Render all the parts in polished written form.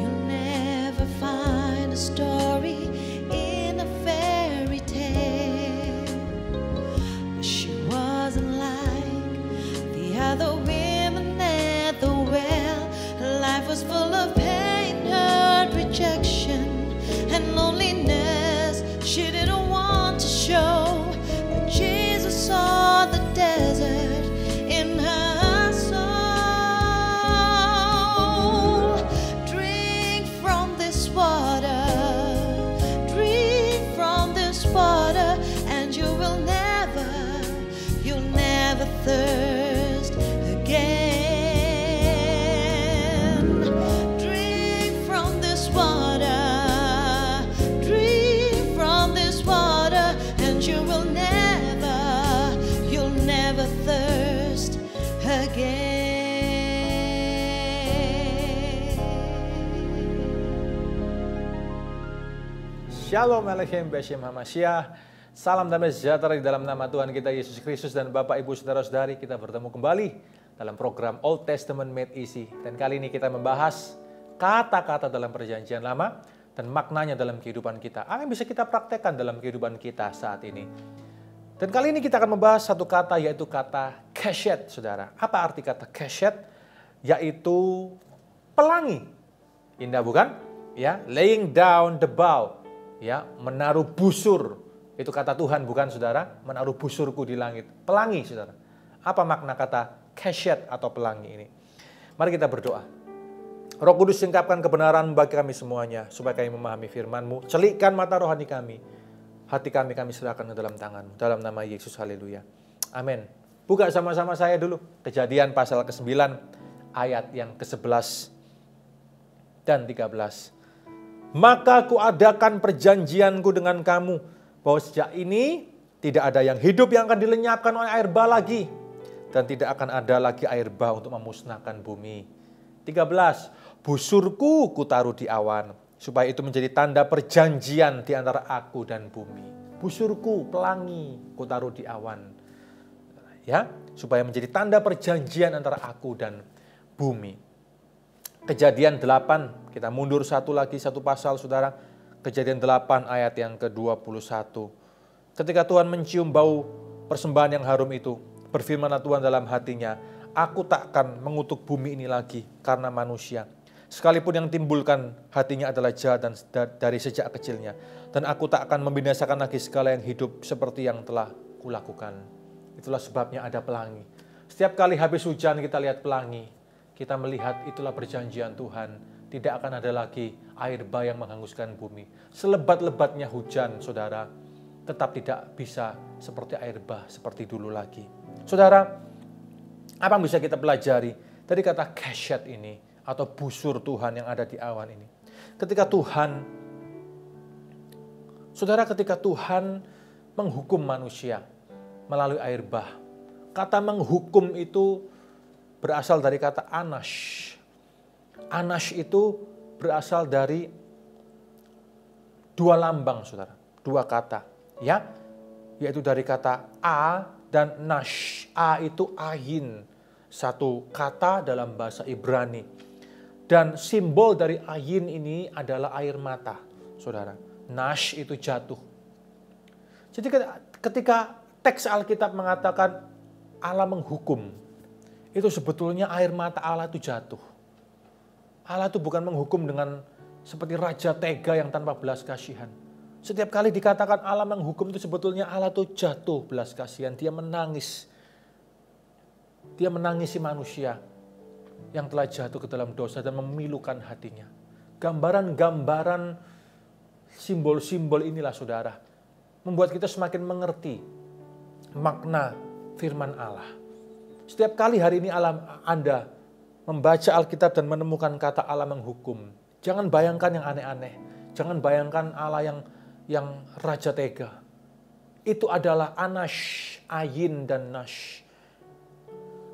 You'll never find a story in a fairy tale. She wasn't like the other women at the well. Her life was full of pain, hurt, rejection, and loneliness. She didn't want to show, but Jesus saw the desert in her soul. Drink from this water, drink from this water, and you'll never thirst again. Drink from this water, drink from this water, and you'll never thirst again. Shalom Aleichem Beshem Hamashiach. Salam damai sejahtera di dalam nama Tuhan kita Yesus Kristus, dan Bapak Ibu Saudara-saudari, kita bertemu kembali dalam program Old Testament Made Easy. Dan kali ini kita membahas kata-kata dalam Perjanjian Lama dan maknanya dalam kehidupan kita. Apa yang bisa kita praktekkan dalam kehidupan kita saat ini? Dan kali ini kita akan membahas satu kata, yaitu kata keshet, saudara. Apa arti kata keshet? Yaitu pelangi. Indah bukan? Ya, laying down the bow. Ya, menaruh busur. Itu kata Tuhan bukan, saudara? Menaruh busurku di langit. Pelangi, saudara. Apa makna kata keshet atau pelangi ini? Mari kita berdoa. Roh Kudus, singkapkan kebenaran bagi kami semuanya, supaya kami memahami firman-Mu. Celikkan mata rohani kami. Hati kami serahkan ke dalam tangan-Mu. Dalam nama Yesus, haleluya. Amin. Buka sama-sama saya dulu. Kejadian pasal ke-9, ayat yang ke-11 dan 13. Maka kuadakan perjanjianku dengan kamu, bahwa sejak ini tidak ada yang hidup yang akan dilenyapkan oleh air bah lagi, dan tidak akan ada lagi air bah untuk memusnahkan bumi. 13. Busurku kutaruh di awan, supaya itu menjadi tanda perjanjian di antara aku dan bumi. Busurku, pelangi, kutaruh di awan. Ya, supaya menjadi tanda perjanjian antara aku dan bumi. Kejadian 8, kita mundur satu pasal, saudara. Kejadian 8 ayat yang ke-21. Ketika Tuhan mencium bau persembahan yang harum itu, berfirmanlah Tuhan dalam hatinya, aku tak akan mengutuk bumi ini lagi karena manusia. Sekalipun yang timbulkan hatinya adalah jahat dan dari sejak kecilnya. Dan aku tak akan membinasakan lagi segala yang hidup seperti yang telah kulakukan. Itulah sebabnya ada pelangi. Setiap kali habis hujan kita lihat pelangi. Kita melihat itulah perjanjian Tuhan. Tidak akan ada lagi air bah yang menghanguskan bumi. Selebat-lebatnya hujan, saudara, tetap tidak bisa seperti air bah seperti dulu lagi. Saudara, apa yang bisa kita pelajari dari kata keshet ini atau busur Tuhan yang ada di awan ini? Ketika Tuhan menghukum manusia melalui air bah. Kata menghukum itu berasal dari kata anash. Anash itu berasal dari dua lambang, saudara. Dua kata, ya, yaitu dari kata a dan nash. A itu ayin, satu kata dalam bahasa Ibrani. Dan simbol dari ayin ini adalah air mata, saudara. Nash itu jatuh. Jadi ketika teks Alkitab mengatakan Allah menghukum, itu sebetulnya air mata Allah itu jatuh. Allah itu bukan menghukum dengan seperti raja tega yang tanpa belas kasihan. Setiap kali dikatakan Allah menghukum itu sebetulnya Allah itu jatuh belas kasihan. Dia menangis. Dia menangisi manusia yang telah jatuh ke dalam dosa dan memilukan hatinya. Gambaran-gambaran simbol-simbol inilah, saudara, membuat kita semakin mengerti makna firman Allah. Setiap kali hari ini Anda membaca Alkitab dan menemukan kata Allah menghukum, jangan bayangkan yang aneh-aneh. Jangan bayangkan Allah yang raja tega. Itu adalah anash, ayin dan nash.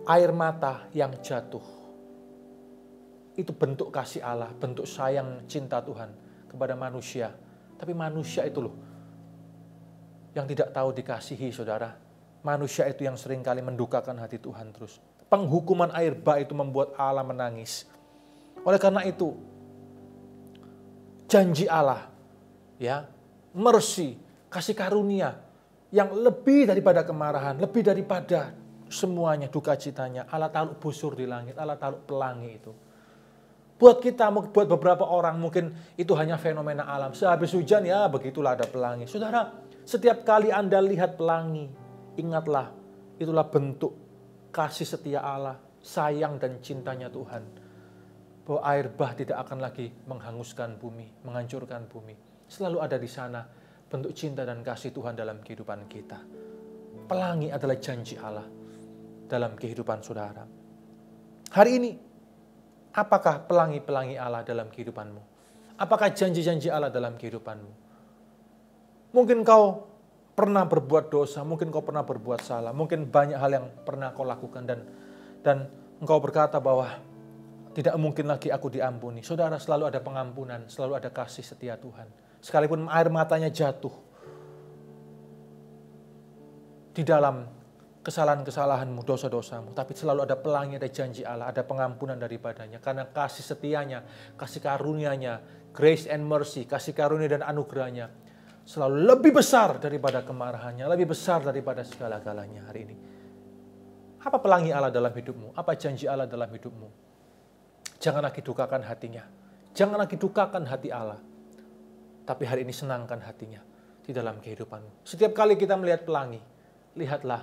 Air mata yang jatuh. itu bentuk kasih Allah, bentuk sayang cinta Tuhan kepada manusia. Tapi manusia itu loh yang tidak tahu dikasihi, saudara. Manusia itu yang seringkali mendukakan hati Tuhan terus. Penghukuman air bah itu membuat Allah menangis. Oleh karena itu, janji Allah, ya, mercy, kasih karunia yang lebih daripada kemarahan, lebih daripada semuanya duka citanya. Allah taruh busur di langit, Allah taruh pelangi itu. Buat kita, buat beberapa orang mungkin itu hanya fenomena alam. Sehabis hujan ya begitulah ada pelangi. Saudara, setiap kali Anda lihat pelangi, ingatlah itulah bentuk kasih setia Allah, sayang dan cintanya Tuhan. Bahwa air bah tidak akan lagi menghanguskan bumi, menghancurkan bumi. Selalu ada di sana bentuk cinta dan kasih Tuhan dalam kehidupan kita. Pelangi adalah janji Allah dalam kehidupan saudara. Hari ini, apakah pelangi-pelangi Allah dalam kehidupanmu? Apakah janji-janji Allah dalam kehidupanmu? Mungkin kau pernah berbuat dosa, mungkin kau pernah berbuat salah, mungkin banyak hal yang pernah kau lakukan dan engkau berkata bahwa tidak mungkin lagi aku diampuni. Saudara, selalu ada pengampunan, selalu ada kasih setia Tuhan. Sekalipun air matanya jatuh di dalam kesalahan-kesalahanmu, dosa-dosamu, tapi selalu ada pelangi, ada janji Allah, ada pengampunan daripadanya. Karena kasih setianya, kasih karunia-Nya, grace and mercy, kasih karunia dan anugerahnya selalu lebih besar daripada kemarahannya, lebih besar daripada segala-galanya hari ini. Apa pelangi Allah dalam hidupmu? Apa janji Allah dalam hidupmu? Jangan lagi dukakan hatinya. Jangan lagi dukakan hati Allah. Tapi hari ini senangkan hatinya di dalam kehidupanmu. Setiap kali kita melihat pelangi, lihatlah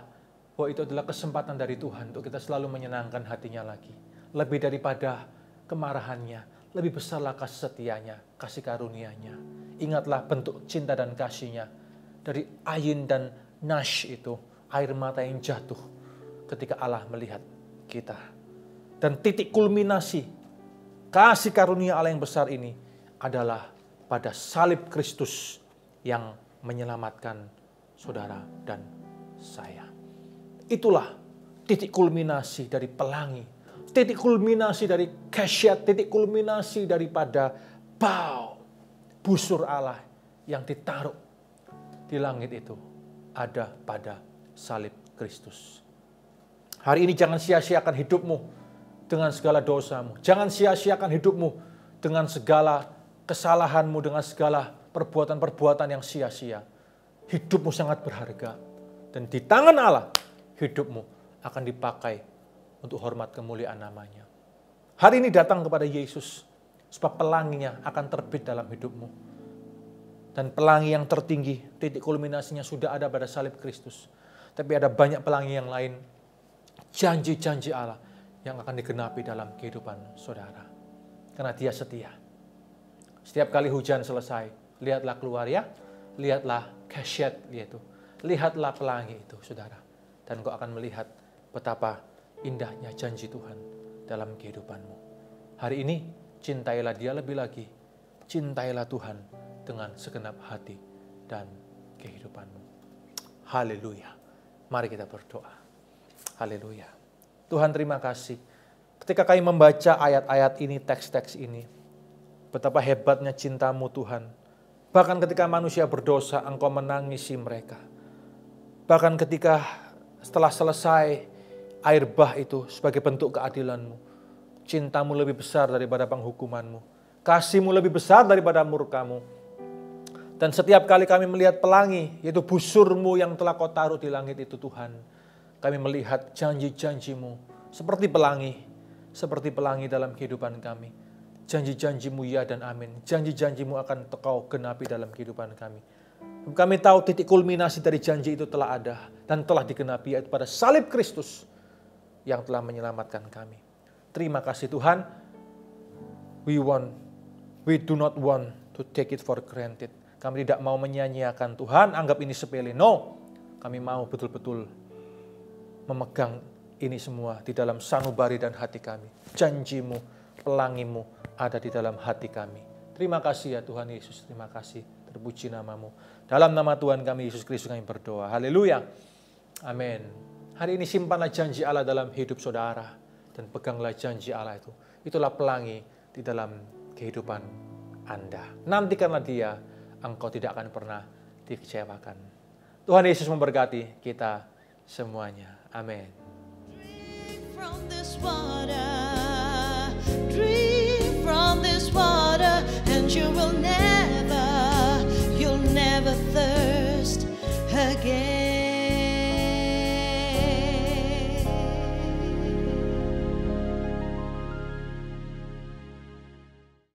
bahwa itu adalah kesempatan dari Tuhan untuk kita selalu menyenangkan hatinya lagi. Lebih daripada kemarahannya, lebih besarlah kasih setianya, kasih karunia-Nya. Ingatlah bentuk cinta dan kasih-Nya. Dari ayin dan nash itu, air mata yang jatuh ketika Allah melihat kita. Dan titik kulminasi kasih karunia Allah yang besar ini adalah pada salib Kristus yang menyelamatkan saudara dan saya. Itulah titik kulminasi dari pelangi, titik kulminasi dari kasyat, titik kulminasi daripada busur Allah yang ditaruh di langit itu ada pada salib Kristus. Hari ini jangan sia-siakan hidupmu dengan segala dosamu. Jangan sia-siakan hidupmu dengan segala kesalahanmu, dengan segala perbuatan-perbuatan yang sia-sia. Hidupmu sangat berharga. Dan di tangan Allah, hidupmu akan dipakai untuk hormat kemuliaan namanya. Hari ini datang kepada Yesus, sebab pelanginya akan terbit dalam hidupmu. Dan pelangi yang tertinggi, titik kulminasinya sudah ada pada salib Kristus. Tapi ada banyak pelangi yang lain, janji-janji Allah yang akan digenapi dalam kehidupan saudara. Karena Dia setia. Setiap kali hujan selesai, lihatlah keluar ya, lihatlah kasyat yaitu. Lihatlah pelangi itu, saudara. Dan kau akan melihat betapa indahnya janji Tuhan dalam kehidupanmu. Hari ini, cintailah Dia lebih lagi. Cintailah Tuhan dengan segenap hati dan kehidupanmu. Haleluya. Mari kita berdoa. Haleluya. Tuhan, terima kasih. Ketika kami membaca ayat-ayat ini, teks-teks ini, betapa hebatnya cinta-Mu Tuhan. Bahkan ketika manusia berdosa, Engkau menangisi mereka. Bahkan ketika setelah selesai air bah itu sebagai bentuk keadilan-Mu, cinta-Mu lebih besar daripada penghukuman-Mu. Kasih-Mu lebih besar daripada murka-Mu. Dan setiap kali kami melihat pelangi, yaitu busur-Mu yang telah Kau taruh di langit itu Tuhan, kami melihat janji-janji-Mu seperti pelangi dalam kehidupan kami. Janji-janji-Mu ya dan amin. Janji-janji-Mu akan Kau genapi dalam kehidupan kami. Kami tahu titik kulminasi dari janji itu telah ada dan telah digenapi, yaitu pada salib Kristus yang telah menyelamatkan kami. Terima kasih Tuhan. We do not want to take it for granted. Kami tidak mau menyanyiakan Tuhan, anggap ini sepele. No, kami mau betul-betul memegang ini semua di dalam sanubari dan hati kami. Janji-Mu, pelangi-Mu ada di dalam hati kami. Terima kasih ya Tuhan Yesus, terima kasih. Terpuji nama-Mu. Dalam nama Tuhan kami Yesus Kristus kami berdoa. Haleluya. Amin. Hari ini simpanlah janji Allah dalam hidup saudara. Dan peganglah janji Allah itu. itulah pelangi di dalam kehidupan Anda. Nantikanlah dia, engkau tidak akan pernah dikecewakan. Tuhan Yesus memberkati kita semuanya. Amin. From this water, drink from this water, and you'll never thirst again.